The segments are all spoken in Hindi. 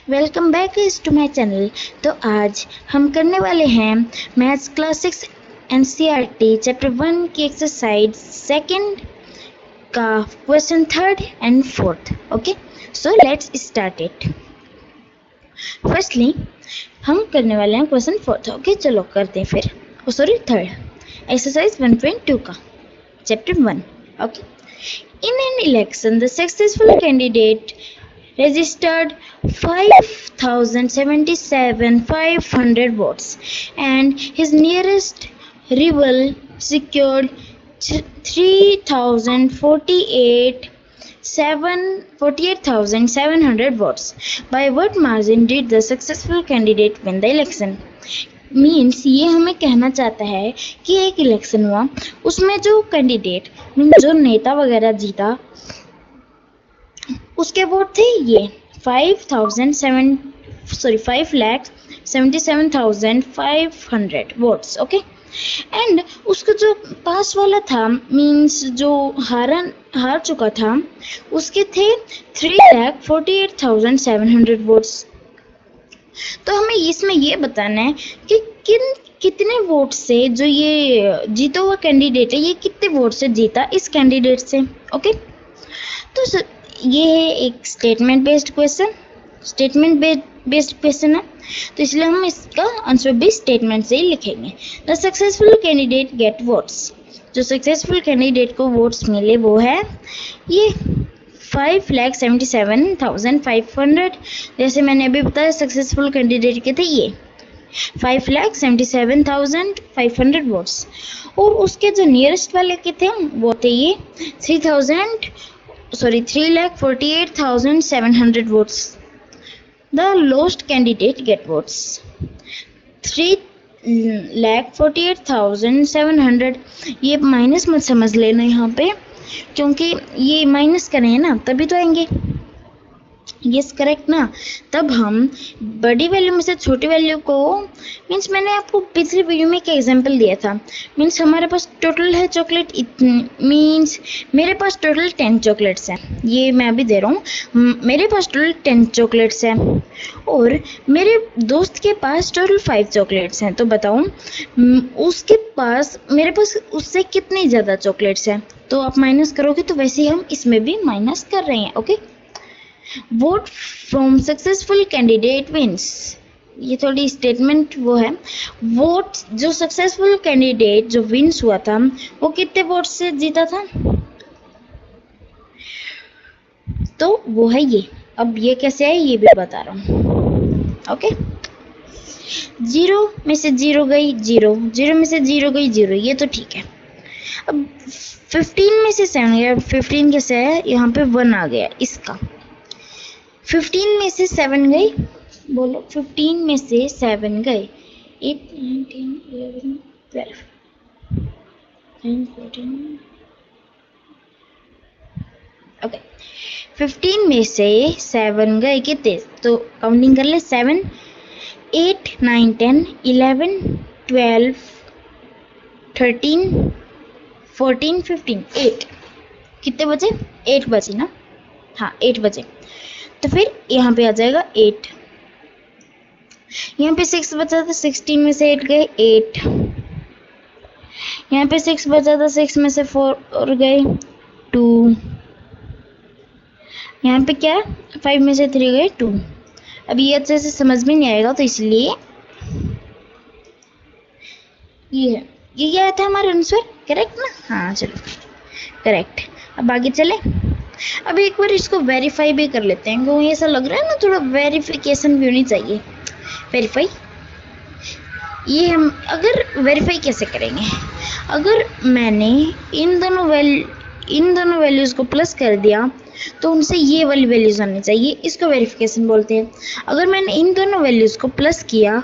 Welcome back to my channel. तो आज हम करने वाले हैं मैथ्स क्लास 6 एनसीईआरटी चैप्टर 1 की एक्सरसाइज सेकंड का question third and fourth. Okay, so let's start it. Firstly हम करने वाले हैं क्वेश्चन फोर्थ। ओके, चलो करते हैं फिर। सॉरी, थर्ड एक्सरसाइज 1.2 का chapter 1। Okay, in an election the successful candidate registered 5,077,500 votes and his nearest rival secured 48,700 votes. By what margin did the successful candidate win the election? Means ये हमें कहना चाहता है कि एक इलेक्शन हुआ, उसमें जो कैंडिडेट मीन्स जो नेता वगैरह जीता उसके वोट थे ये 5,77,500 वोट्स। ओके, एंड उसका जो पास वाला था मीन्स जो हार चुका था उसके थे 3,48,700 वोट्स। तो हमें इसमें ये बताना है कि कितने वोट से जो ये जीता हुआ कैंडिडेट है ये कितने वोट से जीता इस कैंडिडेट से। ओके, तो ये है एक स्टेटमेंट बेस्ड क्वेश्चन है, तो इसलिए हम इसका आंसर भी स्टेटमेंट से ही लिखेंगे। The successful candidate get votes, जो सक्सेसफुल कैंडिडेट को वोट्स मिले वो है ये 5,77,500। जैसे मैंने अभी बताया सक्सेसफुल कैंडिडेट के थे ये 5,77,500 वोट्स, और उसके जो नियरेस्ट वाले के थे वो थे ये 3,48,700 votes. The lowest candidate get votes 3,48,700। ये माइनस मत समझ लेना यहाँ पे, क्योंकि ये माइनस करें ना तभी तो आएंगे। यस, करेक्ट ना। तब हम बड़ी वैल्यू में से छोटी वैल्यू को मीन्स मैंने आपको पिछली वीडियो में एक एग्जांपल दिया था। मीन्स हमारे पास टोटल है चॉकलेट इतनी, मीन्स मेरे पास टोटल 10 चॉकलेट्स हैं, ये मैं अभी दे रहा हूँ। मेरे पास टोटल 10 चॉकलेट्स हैं और मेरे दोस्त के पास टोटल 5 चॉकलेट्स हैं। तो बताओ उसके पास मेरे पास उससे कितनी ज़्यादा चॉकलेट्स हैं। तो आप माइनस करोगे तो वैसे ही हम इसमें भी माइनस कर रहे हैं। Okay, vote from successful candidate wins, ये थोड़ी स्टेटमेंट वो है। वोट जो सक्सेसफुल कैंडिडेट जो विंस हुआ था वो कितने वोट से जीता था, तो वो है ये। अब ये कैसे है ये भी बता रहा हूँ। ओके, 0 में से 0 गई 0, 0 में से 0 गई 0, ये तो ठीक है। अब 15 में से 7 गया, 15 कैसे है, यहाँ पे 1 आ गया इसका। 15 में से 7 गई, बोलो 15 में से 7 गए 8 9 10 11 12 13 14। ओके, 15 में से 7 गए कितने, तो काउंटिंग कर ले। 7 8 9 10 11 12 13 14 15 8 कितने बचे, 8 बचे ना। हाँ, 8 बचे। तो फिर यहाँ पे आ जाएगा 8। यहाँ पे 6 बचा था, 16 में से 8 गए 8। यहाँ पे 6 बचा था, 6 में से 4 और गए 2। यहाँ पे क्या है, 5 में से 3 गए 2। अब ये अच्छे से समझ में नहीं आएगा तो इसलिए ये है, ये क्या था हमारा आंसर, करेक्ट ना। हाँ चलो करेक्ट। अब आगे चले। अब एक बार इसको वेरीफाई भी कर लेते हैं, क्योंकि ऐसा लग रहा है ना थोड़ा वेरिफिकेशन भी होनी चाहिए। वेरीफाई, ये हम अगर वेरीफाई कैसे करेंगे, अगर मैंने इन दोनों वैल्यूज़ को प्लस कर दिया तो उनसे ये वाली वैल्यूज़ आनी चाहिए, इसको वेरिफिकेशन बोलते हैं। अगर मैंने इन दोनों वैल्यूज़ को प्लस किया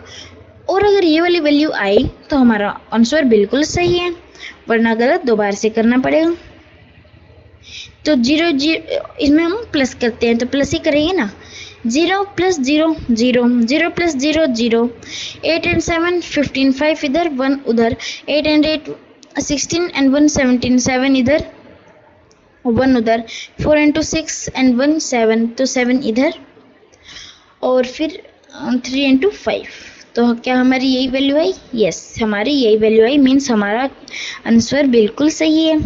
और अगर ये वाली वैल्यू आई तो हमारा आंसर बिल्कुल सही है, वरना गलत दोबारा से करना पड़ेगा। तो 0 इसमें हम प्लस करते हैं तो प्लस ही करेंगे ना। 0 + 0 0, 0 + 0 0, 8 and 7 15, 5 इधर 1 उधर, 8 and 8 16 and 1 17, 7 इधर 1 उधर, 4 and 2 6 and 1 7, तो 7 इधर। और फिर 3 × 5, तो क्या हमारी यही वैल्यू आई? यस, हमारी यही वैल्यू आई, मीन्स हमारा आंसर बिल्कुल सही है।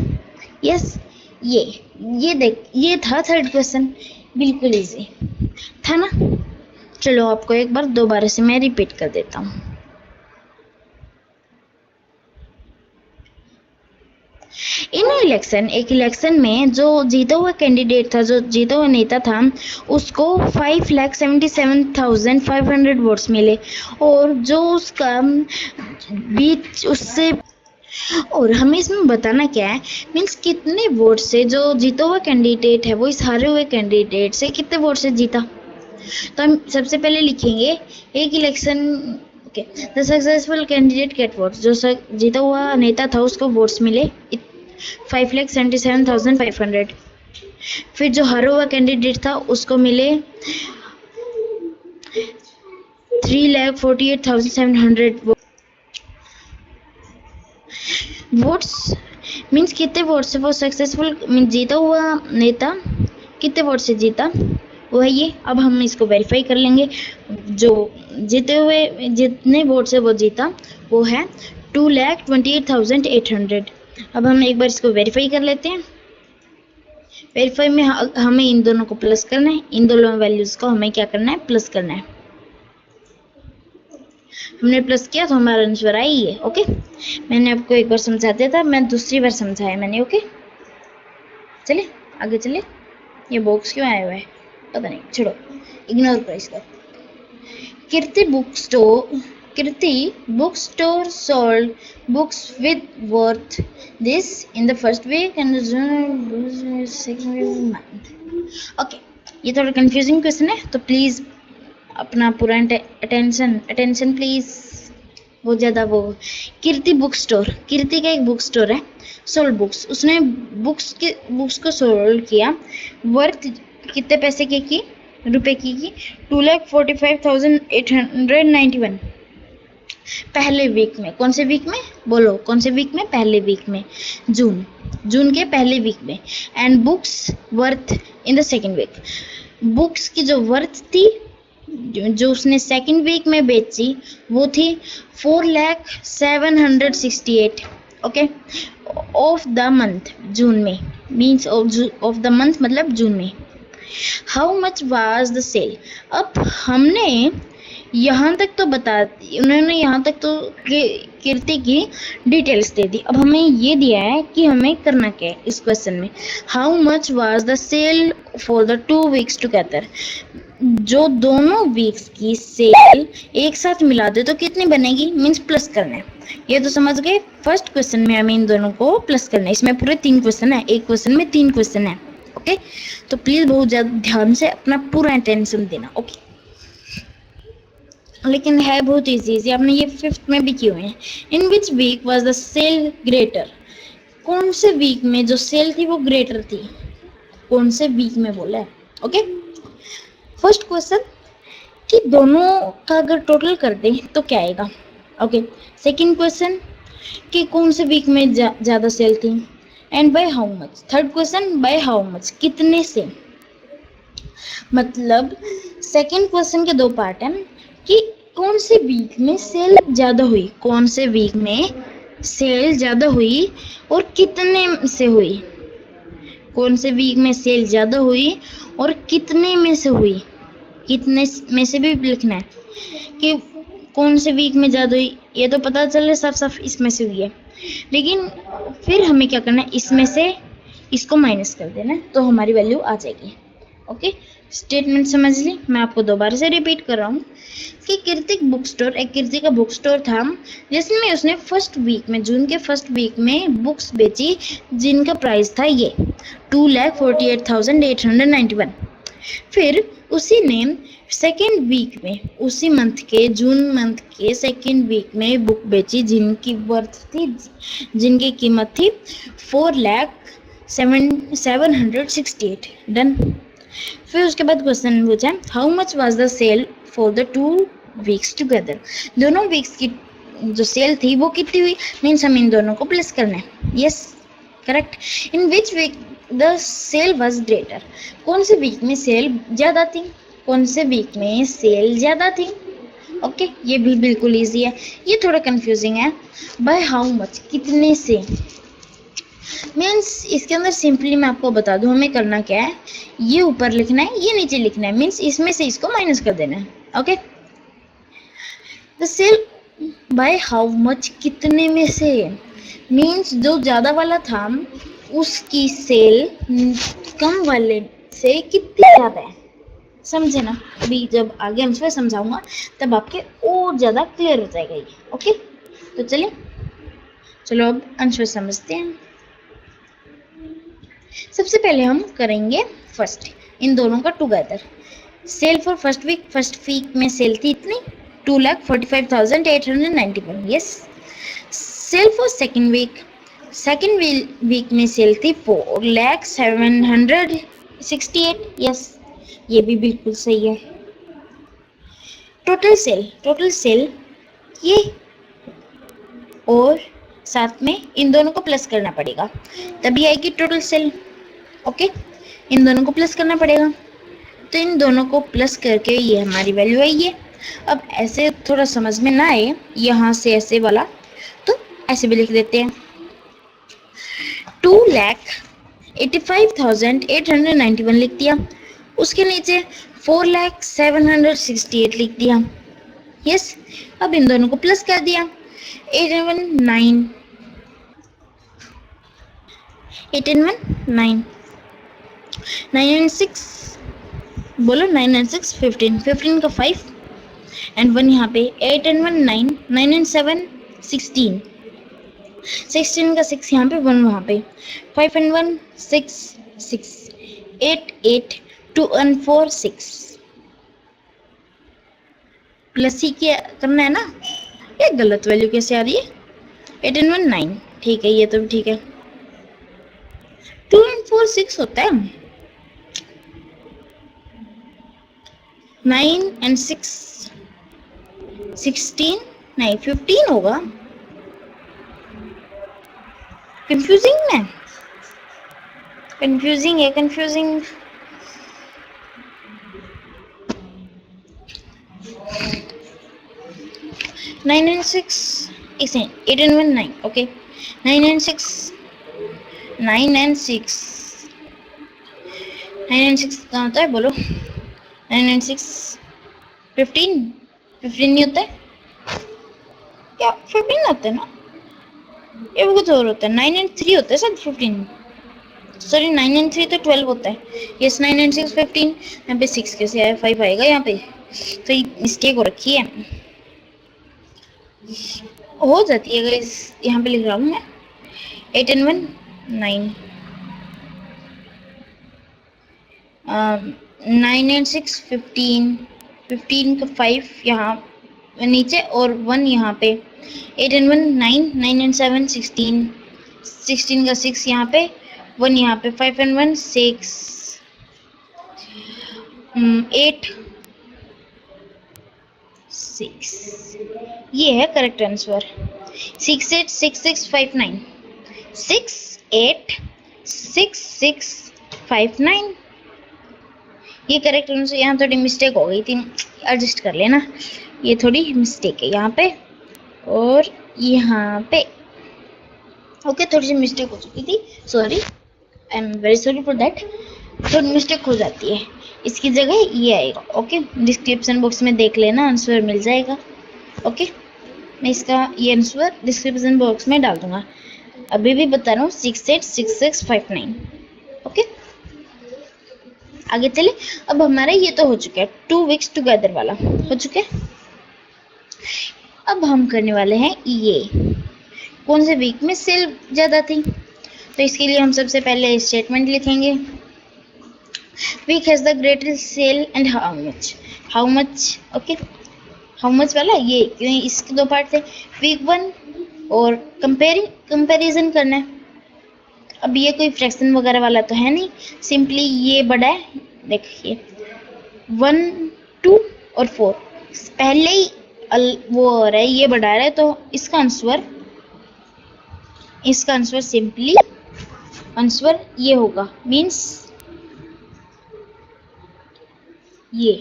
यस, ये देख, ये था थर्ड क्वेश्चन, बिल्कुल इजी था ना। चलो आपको एक बार दोबारा से मैं रिपीट कर देता हूँ। एक इलेक्शन में जो जीता हुआ कैंडिडेट था, जो जीता हुआ नेता था, उसको 5,77,500 वोट्स मिले, और जो उसका बीच उससे, और हमें इसमें बताना क्या है, मीन्स कितने वोट से जो जीता हुआ कैंडिडेट है वो इस हारे हुए कैंडिडेट से कितने वोट से जीता। तो हम सबसे पहले लिखेंगे एक election, okay, the successful candidate get votes, जो जीता हुआ नेता था उसको वोट्स मिले 5,77,500। फिर जो हारा हुआ कैंडिडेट था उसको मिले 3,48,700 वोट्स। मीन्स कितने वोट से वो सक्सेसफुल मीन्स जीता हुआ नेता कितने वोट से जीता, वो है ये। अब हम इसको वेरीफाई कर लेंगे, जो जीते हुए जितने वोट से वो जीता वो है 2,28,800। अब हम एक बार इसको वेरीफाई कर लेते हैं। वेरीफाई में हमें इन दोनों को प्लस करना है, इन दोनों वैल्यूज को हमें क्या करना है, प्लस करना है। हमने प्लस किया तो हमारा आंसर आई है। ओके, मैंने आपको एक बार समझा दिया था, मैं दूसरी बार समझाया मैंने। ओके, चले आगे चले। ये बॉक्स क्यों आया हुआ है पता नहीं, छोड़ो, इग्नोर करो इसको। Kirti book store sold books with worth this in the first week and the second month. Okay, ये थोड़ा कंफ्यूजिंग क्वेश्चन है, तो प्लीज अपना पूरा अटेंशन प्लीज, बहुत ज़्यादा। वो कीर्ति बुक स्टोर, कीर्ति का एक बुक स्टोर है, सोल्ड बुक्स, उसने बुक्स को सोल्ड किया, वर्थ कितने पैसे की रुपए की 2,45,891 पहले वीक में। कौन से वीक में बोलो, कौन से वीक में? पहले वीक में, जून के पहले वीक में। And books worth in the second week, books की जो वर्थ थी जो उसने सेकेंड वीक में बेची वो थी 4,768। ओके, ऑफ द मंथ, जून में, मीन्स ऑफ द मंथ मतलब जून में। How much was the sale? अब हमने यहाँ तक तो बता दी, उन्होंने यहाँ तक तो कीर्ति की डिटेल्स दे दी। अब हमें ये दिया है कि हमें करना क्या है इस क्वेश्चन में। How much was the sale for the 2 weeks together, जो दोनों वीक्स की सेल एक साथ मिला दे तो कितनी बनेगी, मीन्स प्लस करना है। ये तो समझ गए, फर्स्ट क्वेश्चन में हमें इन दोनों को प्लस करना है। इसमें पूरे 3 क्वेश्चन है, एक क्वेश्चन में 3 क्वेश्चन है। ओके, तो प्लीज बहुत ज्यादा ध्यान से अपना पूरा अटेंशन देना। ओके, लेकिन है बहुत इजी, आपने ये 5th में भी किए हुए हैं। In which week was the sale greater, कौन से वीक में जो सेल थी वो ग्रेटर थी, कौन से वीक में बोला है। ओके, फर्स्ट क्वेश्चन कि दोनों का अगर टोटल कर दें तो क्या आएगा। ओके, सेकंड क्वेश्चन कि कौन से वीक में ज़्यादा सेल थी, and bye how much. Third question by how much, कितने से। मतलब सेकंड क्वेश्चन के 2 पार्ट हैं कि कौन से वीक में सेल ज़्यादा हुई, कौन से वीक में सेल ज़्यादा हुई और कितने से हुई, कौन से वीक में सेल ज़्यादा हुई और कितने में से हुई। कितने में से भी लिखना है कि कौन से वीक में ज़्यादा हुई, ये तो पता चले साफ इसमें से हुई है, लेकिन फिर हमें क्या करना है, इसमें से इसको माइनस कर देना है तो हमारी वैल्यू आ जाएगी। ओके, स्टेटमेंट समझ ली। मैं आपको दोबारा से रिपीट कर रहा हूँ कि कीर्ति का बुक स्टोर था जिसमें उसने फर्स्ट वीक में, जून के फर्स्ट वीक में बुक्स बेची जिनका प्राइस था ये 2,48,891। फिर उसी ने सेकेंड वीक में, उसी मंथ के, जून मंथ के सेकेंड वीक में बुक बेची जिनकी वर्थ थी, जिनकी कीमत थी 4,768। डन। फिर उसके बाद क्वेश्चन पूछा how much was the sale for the 2 weeks together, दोनों वीक्स की जो सेल थी वो कितनी हुई, मीन्स हम इन दोनों को प्लस करना है। Yes, correct. In which week the sale was greater, कौन से वीक में सेल ज़्यादा थी, कौन से वीक में सेल ज़्यादा थी। ओके, ये भी बिल्कुल ईजी है। ये थोड़ा कंफ्यूजिंग है। बाय हाउ मच, कितने से, मीन्स इसके अंदर सिंपली मैं आपको बता दूं हमें करना क्या है। ये ऊपर लिखना है, ये नीचे लिखना है, मीन्स इसमें से इसको माइनस कर देना है। Okay, the sale by how much, कितने में से, मीन्स जो ज़्यादा वाला था उसकी सेल कम वाले से कितनी ज़्यादा है। समझे ना। अभी जब आगे आंसर समझाऊंगा तब आपके और ज़्यादा क्लियर हो जाएगा ये। ओके, तो चलिए, चलो अब आंसर समझते हैं। सबसे पहले हम करेंगे फर्स्ट, इन दोनों का together. Sale for first week में सेल थी इतनी 2,45,891। Yes. Sale for second week में सेल थी 4,07,68। यस, ये भी बिल्कुल सही है। टोटल सेल ये और साथ में इन दोनों को प्लस करना पड़ेगा तभी आएगी टोटल सेल। ओके, इन दोनों को प्लस करना पड़ेगा, तो इन दोनों को प्लस करके ये हमारी वैल्यू आई है। अब ऐसे थोड़ा समझ में ना आए यहाँ से ऐसे वाला, तो ऐसे भी लिख देते हैं। 2,85,891 लिख दिया, उसके नीचे 4,07,68 लिख दिया। यस, अब इन दोनों को प्लस कर दिया। 8 and 1 9, 8 and 1 9, 9 and 6 बोलो, 9 and 6 15, 15 का 5 एंड 1 यहाँ पे, 8 and 1 9, 9 and 7 16, 16 का 6 यहाँ पे, 1 वहाँ पे, 5 and 1 6, 6, 8 8, 2 and 4 6, प्लस ही क्या करना है ना। ये गलत वैल्यू कैसे आ रही है। 8 and 1 9, ठीक है, ये तो ठीक है। 2 and 4 6 होता है। 9 and 6 16, नहीं 15 होगा। कंफ्यूजिंग है, confusing. 9 and 6, 8 and 1 9, okay, 9 and 6, 9 and 6, 9 and 6 कहाँ होता है बोलो। 9 and 6 15, 15 नहीं होता है क्या, 15 होता है ना, ये भी कुछ और होता है। 9 and 3 होता है सर 15, सॉरी 9 and 3 तो 12 होता है। यस, 9 and 6 15, यहाँ पे 6 कैसे आया, 5 आएगा यहाँ पे, तो मिस्टेक हो रखी है, हो जाती है गाइस। यहाँ पे लिख रहा हूँ मैं 8 and 1 9, 9 and 6 15, 15 का 5 यहाँ नीचे और 1 यहाँ पे, 8 and 1 9, 9 and 7 16, 16 का 6 यहाँ पे, 1 यहाँ पे, 5 and 1 6, 8 6, ये है करेक्ट आंसर। 6 8 6 6 5 9, 6 8 6 6 5 9, ये करेक्ट आंसर। यहाँ थोड़ी मिस्टेक हो गई थी, एडजस्ट कर लेना, ये थोड़ी मिस्टेक है यहाँ पे और यहाँ पे। ओके, थोड़ी सी मिस्टेक हो चुकी थी, sorry, I am very sorry for that. थोड़ी मिस्टेक हो जाती है, इसकी जगह ये आएगा। ओके, डिस्क्रिप्शन बॉक्स में देख लेना, आंसर मिल जाएगा। ओके, मैं इसका ये आंसर डिस्क्रिप्शन बॉक्स में डाल दूंगा। अभी भी बता रहा हूँ 6 8 6 6 5 9। ओके, आगे चले। अब हमारा ये तो हो चुका है 2 वीक्स टुगेदर वाला, हो चुका है। अब हम करने वाले हैं ये, कौन से वीक में सेल ज़्यादा थी। तो इसके लिए हम सबसे पहले स्टेटमेंट लिखेंगे। Week has the greatest sale and how much. Okay, how much वाला ये, क्योंकि इसके दो पार्ट थे, वीक 1 और कंपेरिजन करना है। अब ये कोई फ्रैक्शन वगैरह वाला तो है नहीं, सिंपली ये बड़ा है, देखिए 1 2 और 4 पहले ही वो हो रहा है, ये बढ़ा रहा है, तो इसका आंसर सिंपली आंसर ये होगा, मीन्स ये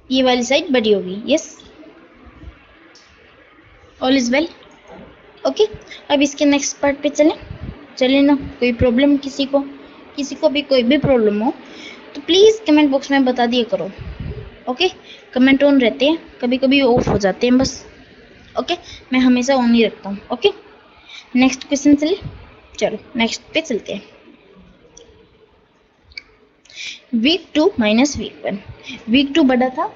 ये वाली साइड बड़ी होगी। Yes, all is well. Okay, अब इसके नेक्स्ट पार्ट पे चले ना। कोई प्रॉब्लम किसी को भी कोई भी प्रॉब्लम हो तो प्लीज़ कमेंट बॉक्स में बता दिया करो। ओके, कमेंट ऑन रहते हैं, कभी कभी ऑफ हो जाते हैं बस। ओके, मैं हमेशा ऑन ही रखता हूँ। ओके, नेक्स्ट क्वेश्चन चलो नेक्स्ट पे चलते हैं। Week 2 minus week 1। वीक 2 बड़ा था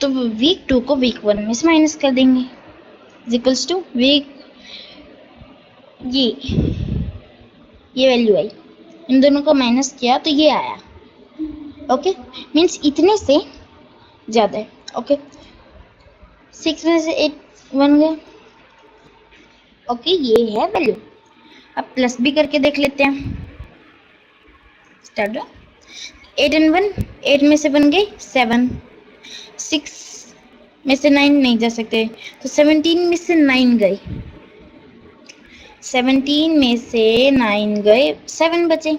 तो वीक 2 को वीक 1 में से माइनस कर देंगे, इक्वल्स टू वीक, ये वैल्यू आई, इन दोनों को माइनस किया तो ये आया। ओके, मीन्स इतने से ज़्यादा है। ओके, 6 में से 8 बन गए। ओके, ये है वैल्यू। अब प्लस भी करके देख लेते हैं। स्टार्ट। 8 and 1, 8 में से बन गए 7, 6 में से 9 नहीं जा सकते तो 17 में से 9 गए, 17 में से 9 गए, 7 बचे।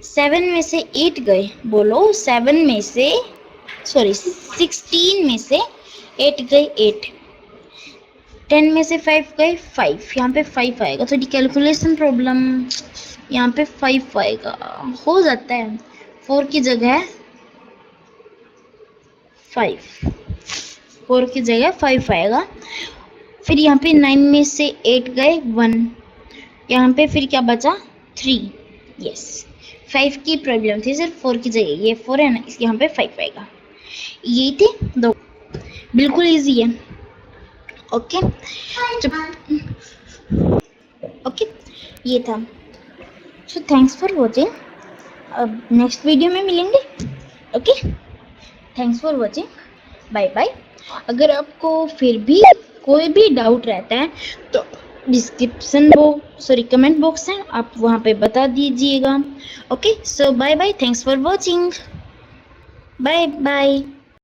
7 में से 8 गए, बोलो 7 में से 16 में से 8 गए, 8। 10 में से 5 गए, 5। यहाँ पे 5 आएगा, थोड़ी कैलकुलेशन प्रॉब्लम, यहाँ पे 5 आएगा, हो जाता है। 4 की जगह 5, 4 की जगह 5 आएगा। फिर यहाँ पे 9 में से 8 गए, 1। यहाँ पे फिर क्या बचा, 3। यस, 5 की प्रॉब्लम थी सिर्फ, 4 की जगह ये 4 है ना, इसके यहाँ पे 5 आएगा। ये थे दो, बिल्कुल इजी है। ओके, ओके, ये था। सो थैंक्स फॉर वॉचिंग, अब नेक्स्ट वीडियो में मिलेंगे। Okay, thanks for watching, bye bye. अगर आपको फिर भी कोई भी डाउट रहता है तो डिस्क्रिप्शन कमेंट बॉक्स है, आप वहाँ पे बता दीजिएगा। Okay, so bye bye, thanks for watching, bye bye.